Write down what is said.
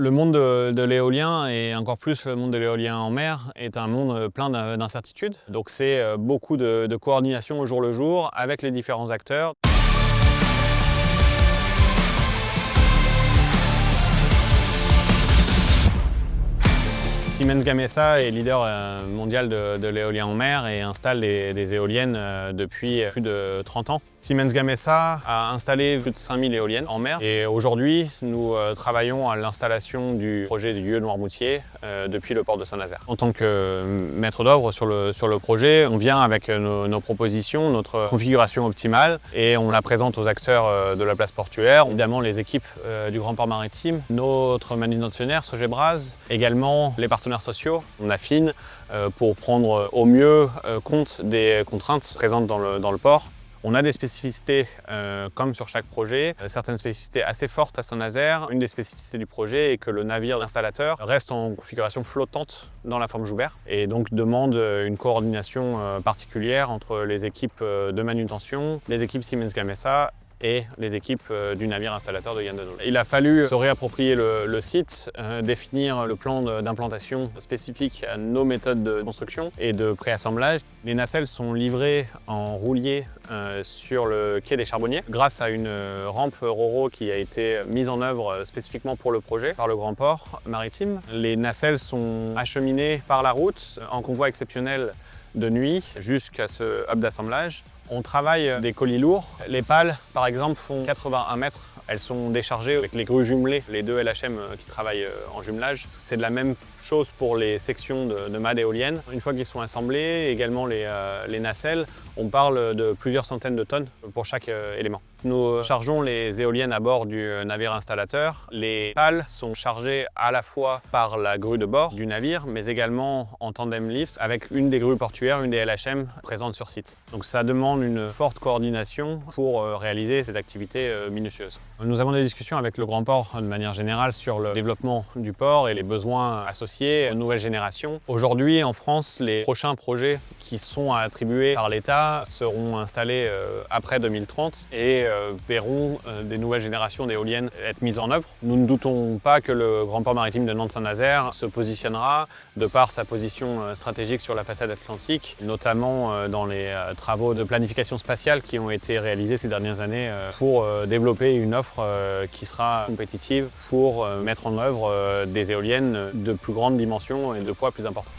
Le monde de l'éolien, et encore plus le monde de l'éolien en mer, est un monde plein d'incertitudes. Donc c'est beaucoup de coordination au jour le jour avec les différents acteurs. Siemens Gamesa est leader mondial de l'éolien en mer et installe des éoliennes depuis plus de 30 ans. Siemens Gamesa a installé plus de 5000 éoliennes en mer et aujourd'hui nous travaillons à l'installation du projet du UE Noirmoutier depuis le port de Saint-Nazaire. En tant que maître d'œuvre sur le projet, on vient avec nos propositions, notre configuration optimale et on la présente aux acteurs de la place portuaire, évidemment les équipes du Grand Port Maritime, notre manutentionnaire Sogebras, également les partenaires sociaux. On affine pour prendre au mieux compte des contraintes présentes dans le port. On a des spécificités comme sur chaque projet, certaines spécificités assez fortes à Saint-Nazaire. Une des spécificités du projet est que le navire d'installateur reste en configuration flottante dans la forme Joubert et donc demande une coordination particulière entre les équipes de manutention, les équipes Siemens Gamesa et les équipes du navire installateur de Yann de Nol. Il a fallu se réapproprier le site, définir le plan d'implantation spécifique à nos méthodes de construction et de préassemblage. Les nacelles sont livrées en roulier sur le quai des Charbonniers grâce à une rampe Ro-Ro qui a été mise en œuvre spécifiquement pour le projet par le Grand Port Maritime. Les nacelles sont acheminées par la route en convoi exceptionnel de nuit jusqu'à ce hub d'assemblage. On travaille des colis lourds. Les pales, par exemple, font 81 mètres. Elles sont déchargées avec les grues jumelées, les deux LHM qui travaillent en jumelage. C'est de la même chose pour les sections de mâts éoliennes. Une fois qu'ils sont assemblés, également les nacelles, on parle de plusieurs centaines de tonnes pour chaque élément. Nous chargeons les éoliennes à bord du navire installateur. Les pales sont chargées à la fois par la grue de bord du navire, mais également en tandem lift avec une des grues portuaires, une des LHM présentes sur site. Donc ça demande une forte coordination pour réaliser ces activités minutieuses. Nous avons des discussions avec le Grand Port de manière générale sur le développement du port et les besoins associés aux nouvelles générations. Aujourd'hui, en France, les prochains projets qui sont à attribuer par l'État seront installés après 2030 et verront des nouvelles générations d'éoliennes être mises en œuvre. Nous ne doutons pas que le Grand Port Maritime de Nantes-Saint-Nazaire se positionnera, de par sa position stratégique sur la façade atlantique, notamment dans les travaux de planification spatiale qui ont été réalisés ces dernières années pour développer une offre qui sera compétitive pour mettre en œuvre des éoliennes de plus grande dimension et de poids plus important.